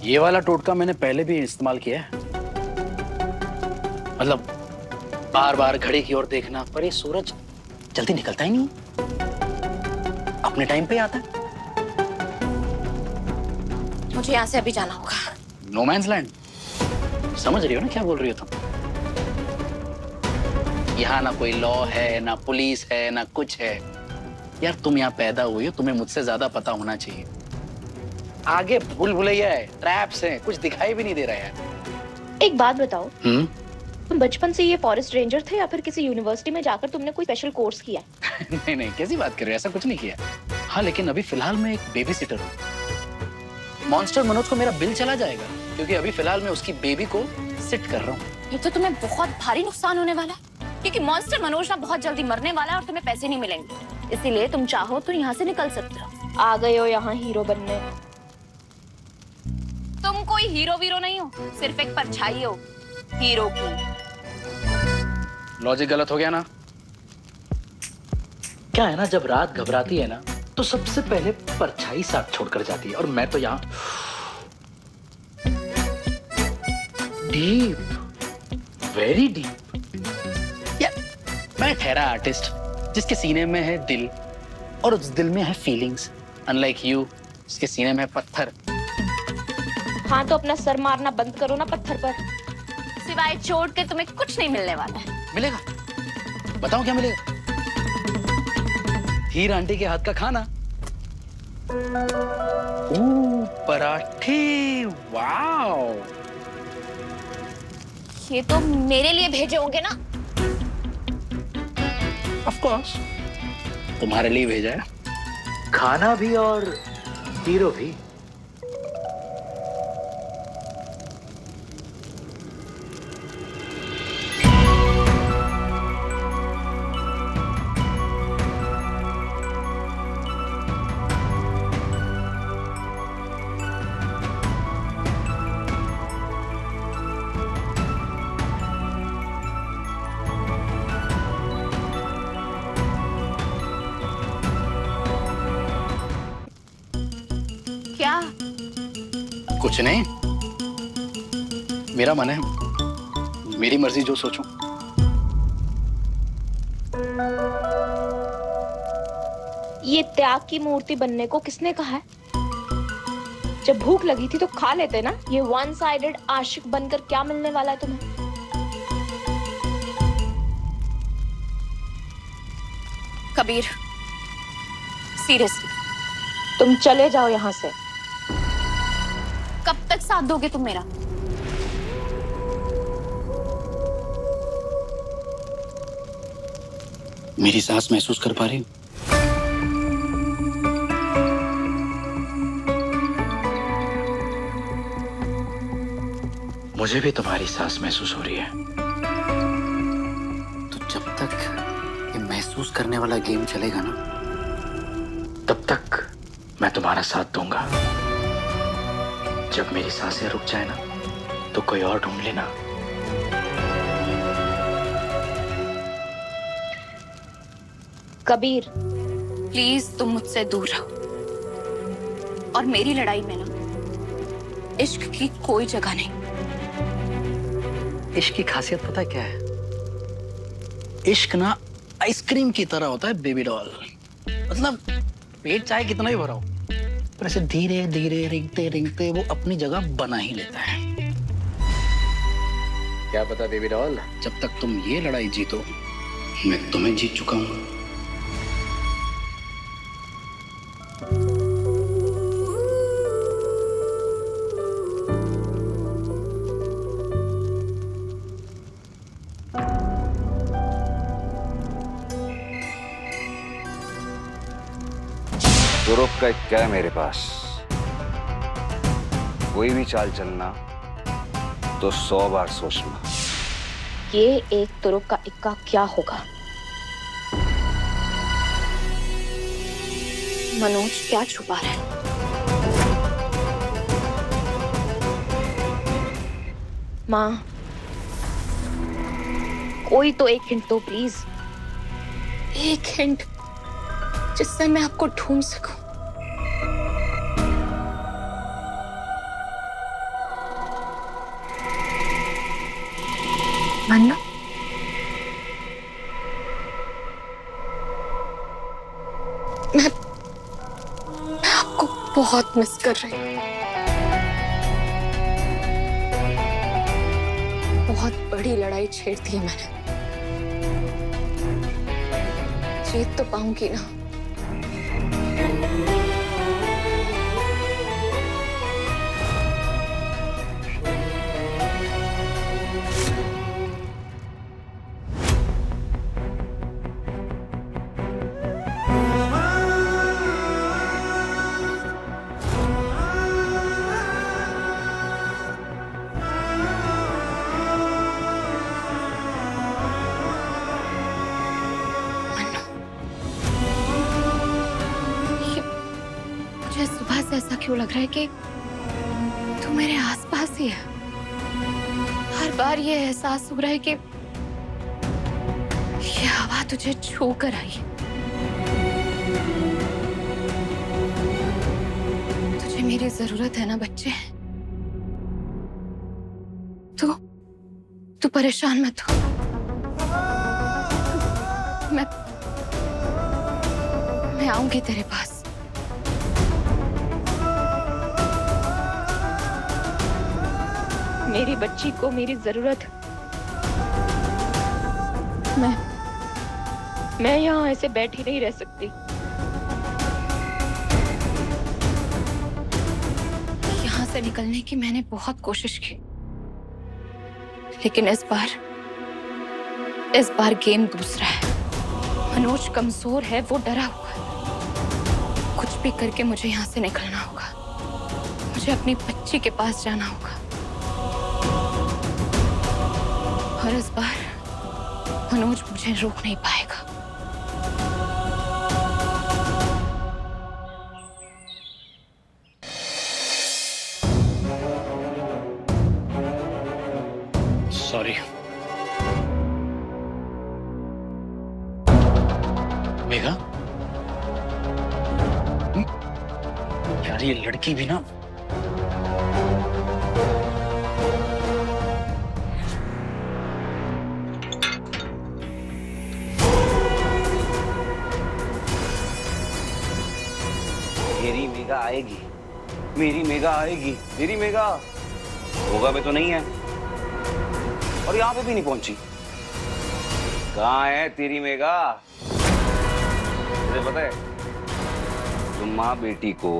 ये वाला टोटका मैंने पहले भी इस्तेमाल किया है। मतलब बार बार घड़ी की ओर देखना, पर ये सूरज जल्दी निकलता ही नहीं, अपने टाइम पे आता है। मुझे यहाँ से अभी जाना होगा। नो मैंस लैंड, समझ रही हो ना क्या बोल रही हो तुम? यहाँ ना कोई लॉ है, ना पुलिस है, ना कुछ है। यार तुम यहाँ पैदा हुई हो, तुम्हें मुझसे ज्यादा पता होना चाहिए। आगे भूल भुलैया है, ट्रैप्स हैं, कुछ दिखाई भी नहीं दे रहा है। एक बात बताओ, तुम बचपन से ये फॉरेस्ट रेंजर थे या फिर किसी यूनिवर्सिटी में जाकर तुमने कोई स्पेशल कोर्स किया? नहीं नहीं, कैसी बात कर रहे हो, ऐसा कुछ नहीं किया। हाँ लेकिन अभी फिलहाल मैं एक बेबी सिटर हूँ। मॉन्स्टर मनोज को मेरा बिल चला जाएगा क्योंकि अभी फिलहाल मैं उसकी बेबी को सिट कर रहा हूँ। ये तो तुम्हें बहुत भारी नुकसान होने वाला है, क्योंकि मॉन्स्टर मनोज ना बहुत जल्दी मरने वाला है और तुम्हें पैसे नहीं मिलेंगे। इसीलिए तुम चाहो तो यहाँ से निकल सकते हो। आ गए हो यहाँ हीरो बनने। तुम कोई हीरो वीरो नहीं हो, सिर्फ एक परछाई हो हीरो की। लॉजिक गलत हो गया ना? क्या है ना, जब रात घबराती है ना तो सबसे पहले परछाई साथ छोड़कर जाती है, और मैं तो यहाँ डीप, वेरी डीप। यार मैं ठहरा आर्टिस्ट जिसके सीने में है दिल और उस दिल में है फीलिंग्स, अनलाइक यू जिसके सीने में है पत्थर। हाँ तो अपना सर मारना बंद करो ना पत्थर पर। सिवाय चोट के तुम्हें कुछ नहीं मिलने वाला है। मिलेगा, बताओ क्या मिलेगा? हीर आंटी के हाथ का खाना। पराठे, वाओ। ये तो मेरे लिए भेजे होंगे ना? ऑफ कोर्स, तुम्हारे लिए भेजा है। खाना भी और हीरो भी। क्या? कुछ नहीं, मेरा मन है, मेरी मर्जी जो सोचूं। ये त्याग की मूर्ति बनने को किसने कहा है? जब भूख लगी थी तो खा लेते ना। ये वन साइडेड आशिक बनकर क्या मिलने वाला है तुम्हें? कबीर, सीरियसली तुम चले जाओ यहाँ से। कब तक साथ दोगे तुम मेरा? मेरी सांस महसूस कर पा रही हूँ? मुझे भी तुम्हारी सांस महसूस हो रही है। तो जब तक ये महसूस करने वाला गेम चलेगा ना, तब तक मैं तुम्हारा साथ दूंगा। जब मेरी सांसें रुक जाए ना, तो कोई और ढूंढ लेना। कबीर, प्लीज तुम मुझसे दूर रहो। और मेरी लड़ाई में ना इश्क की कोई जगह नहीं। इश्क की खासियत पता है क्या है? इश्क ना आइसक्रीम की तरह होता है बेबी डॉल। मतलब पेट चाहे कितना ही भरा हो, पर ऐसे धीरे धीरे रेंगते रेंगते वो अपनी जगह बना ही लेता है। क्या पता बेबी डॉल, जब तक तुम ये लड़ाई जीतो, मैं तुम्हें जीत चुका हूं। तुरुप का इक्का है मेरे पास। कोई भी चाल चलना तो 100 बार सोचना। ये एक तुरुप का इक्का क्या होगा? मनोज क्या छुपा रहा है? माँ, कोई तो एक हिंट दो प्लीज। एक हिंट जिससे मैं आपको ढूंढ सकूं। मन्नू, मैं आपको बहुत मिस कर रही हूँ। बहुत बड़ी लड़ाई छेड़ दी है मैंने। जीत तो पाऊंगी ना? मुझे सुबह से ऐसा क्यों लग रहा है कि तू मेरे आसपास ही है। हर बार ये एहसास हो रहा है कि ये हवा तुझे छू कर आई है। तुझे मेरी जरूरत है ना बच्चे? तू तू परेशान मत हो। मैं आऊंगी तेरे पास। मेरी बच्ची को मेरी जरूरत है। मैं यहाँ ऐसे बैठी नहीं रह सकती। यहाँ से निकलने की मैंने बहुत कोशिश की, लेकिन इस बार गेम दूसरा है। मनोज कमजोर है, वो डरा हुआ है। कुछ भी करके मुझे यहाँ से निकलना होगा। मुझे अपनी बच्ची के पास जाना होगा। और इस बार मनोज मुझे रोक नहीं पाएगा। सॉरी मेघा। यार ये लड़की भी ना। मेरी मेघा आएगी, मेरी मेघा आएगी, मेरी मेघा। होगा भी तो नहीं है और यहाँ पे भी नहीं पहुंची। कहाँ है तेरी मेघा? तुझे पता है तुम माँ बेटी को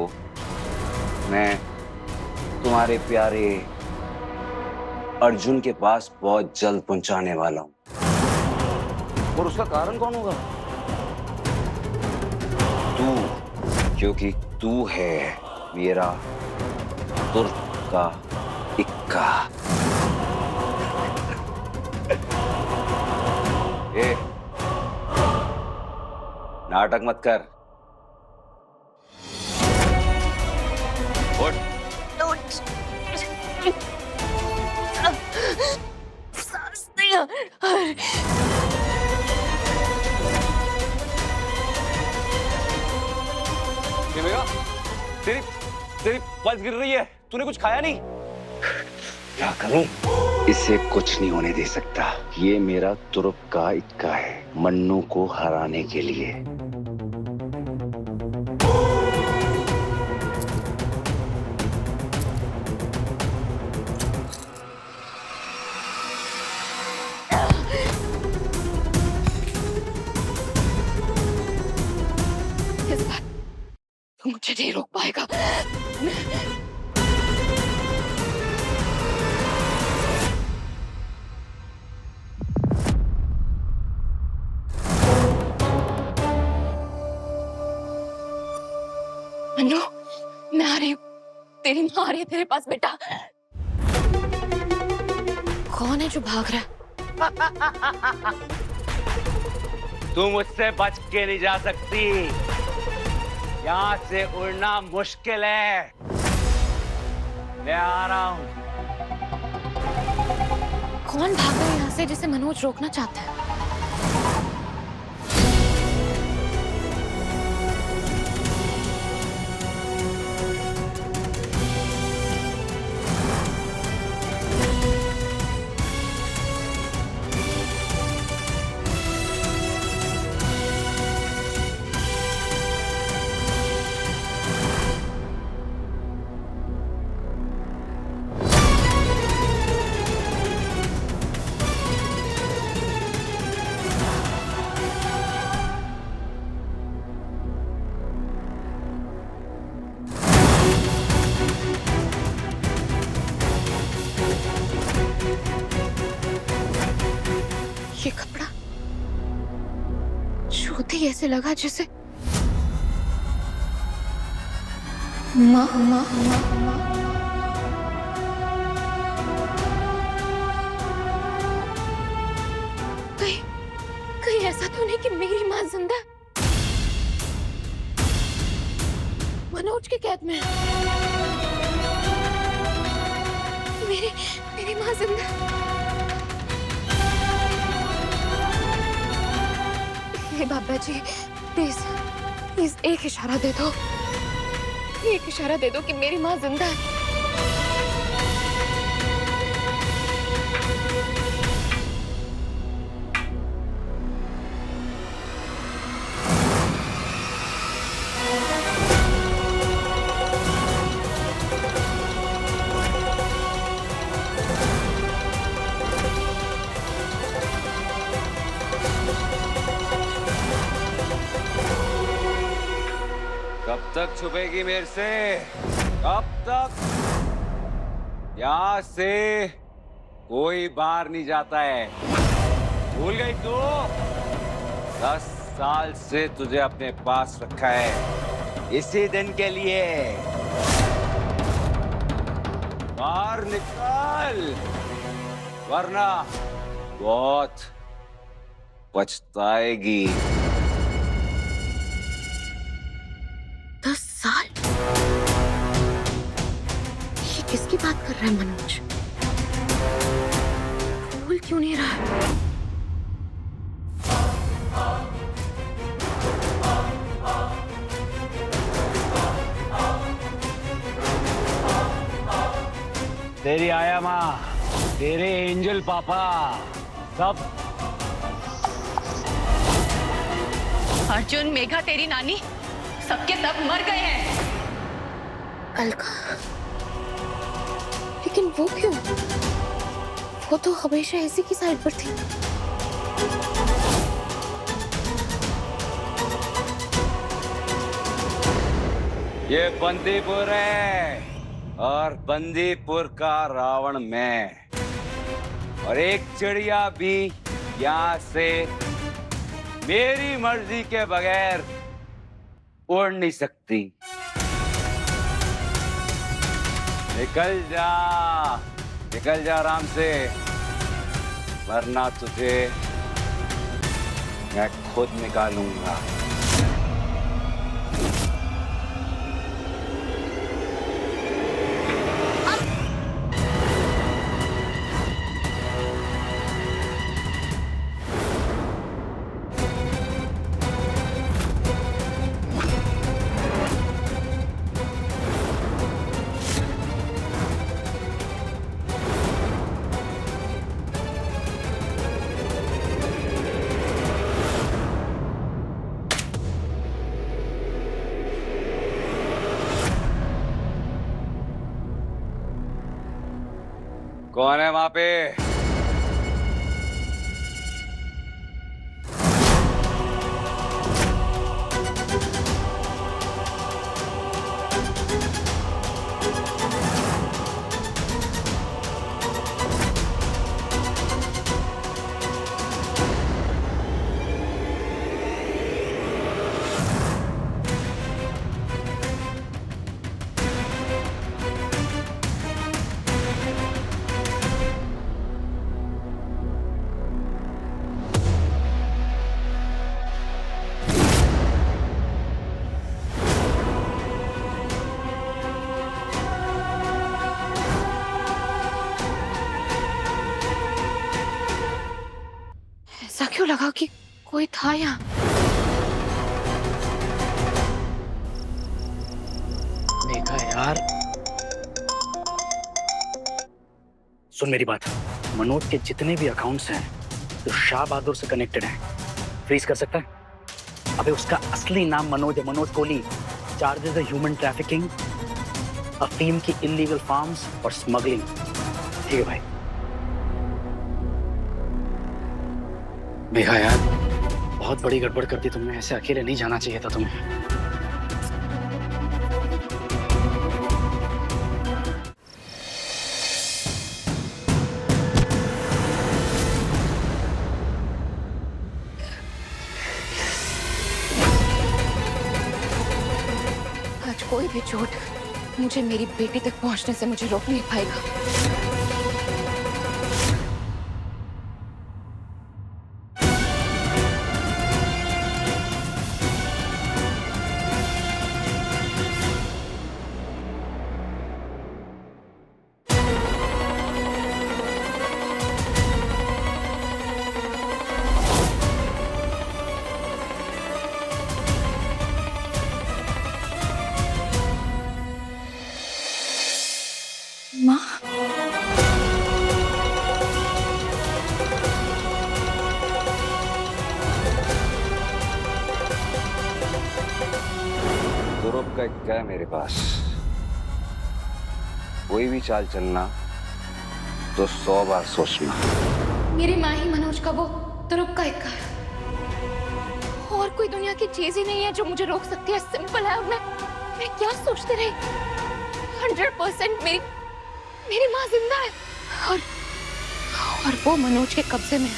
मैं तुम्हारे प्यारे अर्जुन के पास बहुत जल्द पहुंचाने वाला हूं। और उसका कारण कौन होगा? तू, क्योंकि तू है मेरा तुर्क का इक्का। ए, नाटक मत कर। उठ। सांस नहीं आ रही। तेरी तेरी पल्स गिर रही है। तूने कुछ खाया नहीं? क्या करूं? इसे कुछ नहीं होने दे सकता। ये मेरा तुर्क का इक्का है, मन्नू को हराने के लिए। इस बार तू मुझे नहीं रोक पाएगा। मन्नू, मैं आ रही हूँ। तेरी माँ आ रही है तेरे पास बेटा। कौन है जो भाग रहा है? तू मुझसे बच के नहीं जा सकती। यहाँ से उड़ना मुश्किल है। मैं आ रहा हूँ। कौन भाग रहा है यहाँ से जिसे मनोज रोकना चाहता है? होते ही ऐसे लगा जैसे माँ माँ माँ माँ कहीं कहीं ऐसा तो नहीं कि मेरी माँ जिंदा मनोज की कैद में है। मेरी मेरी माँ जिंदा। हे बाबा जी प्लीज प्लीज एक इशारा दे दो, एक इशारा दे दो कि मेरी माँ जिंदा है। कब तक छुपेगी मेरे से? कब तक? यहाँ से कोई बाहर नहीं जाता है। भूल गई तू? 10 साल से तुझे अपने पास रखा है इसी दिन के लिए। बाहर निकल, वरना बहुत पछताएगी। 10 साल? ये किसकी बात कर रहा है मनोज? भूल क्यों नहीं रहा है? तेरी आया माँ, तेरे एंजल पापा, सब। अर्जुन, मेघा, तेरी नानी सबके सब मर गए हैं। अलका, लेकिन वो क्यों? वो तो हमेशा इसी की साइड पर थी। ये बंदीपुर है और बंदीपुर का रावण मैं, और एक चिड़िया भी यहाँ से मेरी मर्जी के बगैर उड़ नहीं सकती। निकल जा आराम से, वरना तुझे मैं खुद निकालूंगा। कौन है वहां पे? ऐसा क्यों लगा कि कोई था यहाँ? देखा यार, सुन मेरी बात। मनोज के जितने भी अकाउंट्स हैं जो शाह बहादुर से कनेक्टेड हैं, फ्रीज कर सकता है। अबे उसका असली नाम मनोज है, मनोज कोहली। चार्जेस है ह्यूमन ट्रैफिकिंग, अफीम की इलीगल फार्म्स और स्मगलिंग। ठीक है भाई। मेघा यार, बहुत बड़ी गड़बड़ कर दी तुमने। ऐसे अकेले नहीं जाना चाहिए था तुम्हें। ये चोट मुझे मेरी बेटी तक पहुंचने से मुझे रोक नहीं पाएगा। माँ, तुरुप का इक्का है मेरे पास। कोई भी चाल चलना तो 100 बार सोचना। मेरी माँ ही मनोज का वो तुरुप का इक्का है। और कोई दुनिया की चीज ही नहीं है जो मुझे रोक सकती है। सिंपल है। मैं क्या सोचती रही? 100% मेरी माँ जिंदा है और वो मनोज के कब्जे में है।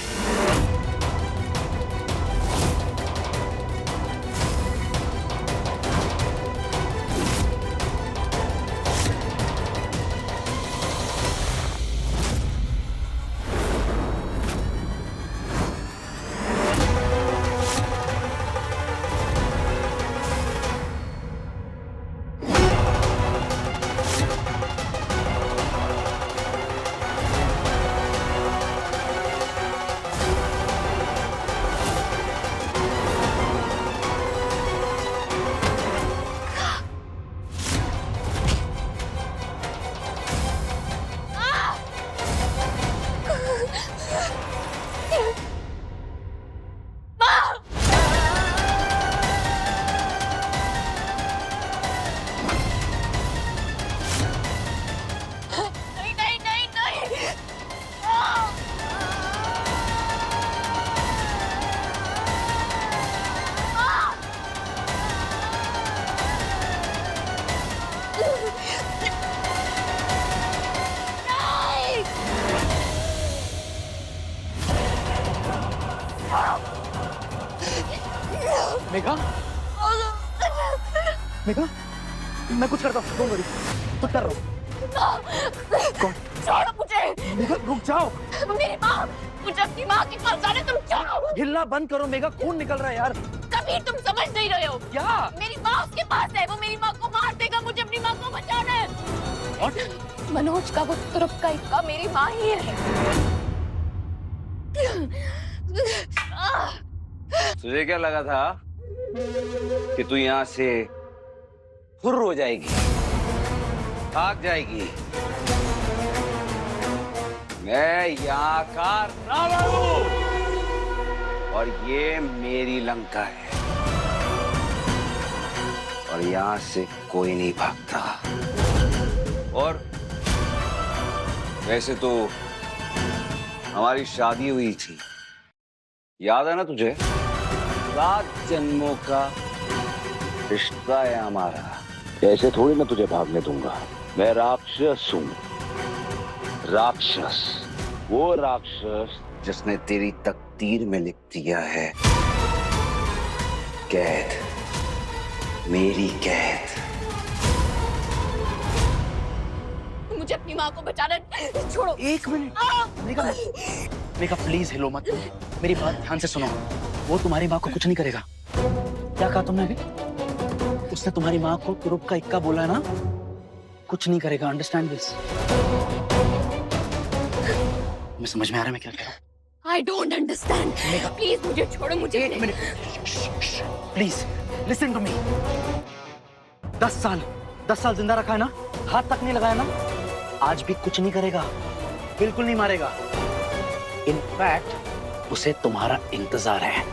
मेघा, मेघा, मैं कुछ करता हूँ, कुछ कर रहा हूँ। कौन? छोड़ो मुझे। मेघा रुक जाओ। मेरी माँ, मुझे अपनी माँ के पास जाने तुम जाओ। हिलना बंद करो मेघा, खून निकल रहा है यार। कभी तुम समझ नहीं रहे हो। क्या? मेरी माँ उसके पास है, वो मेरी माँ को मार देगा। मुझे अपनी माँ को बचाना है। What? मनोज का वो तुरुप का इक्का मेरी माँ ही है। तुझे क्या लगा था कि तू यहाँ से फुर हो जाएगी, भाग जाएगी? मैं यहाँ का रावण हूँ और ये मेरी लंका है और यहाँ से कोई नहीं भागता। और वैसे तो हमारी शादी हुई थी, याद है ना तुझे? 7 जन्मों का रिश्ता है हमारा। ऐसे थोड़ी ना तुझे भागने दूंगा। मैं राक्षस हूँ, राक्षस। वो राक्षस जिसने तेरी तकदीर में लिख दिया है कैद, मेरी कैद। मुझे अपनी माँ को बचाना है। छोड़ो। 1 मिनट। मेघा, मेघा प्लीज हिलो मत। मेरी बात ध्यान से सुनो। वो तुम्हारी माँ को कुछ नहीं करेगा। क्या कहा तुमने अभी? उसने तुम्हारी माँ को तुरुप का इक्का बोला है ना? कुछ नहीं करेगा। Understand this. मैं समझ में आ रहा है मैं क्या कह रहा हूँ। I don't understand. प्लीज मुझे छोड़ो। मुझे 1 minute please listen to me. 10 साल जिंदा रखा है ना? हाथ तक नहीं लगाया ना? आज भी कुछ नहीं करेगा, बिल्कुल नहीं मारेगा। इनफैक्ट उसे तुम्हारा इंतजार है।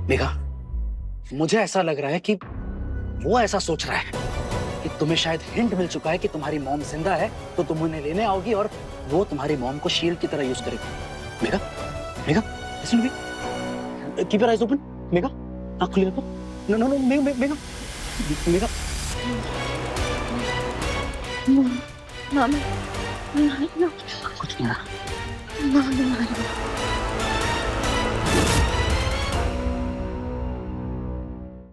मेघा, मुझे ऐसा लग रहा है कि वो ऐसा सोच रहा है कि तुम्हें शायद हिंट मिल चुका है कि तुम्हारी मॉम जिंदा है, तो तुम उन्हें लेने आओगी और वो तुम्हारी मॉम को शील्ड की तरह यूज करेगी। Megha, Megha, listen to me. Keep your eyes open. Megha, आंख खुली रखो। No no no, Megha, Megha, Megha. मामा, कुछ नहीं।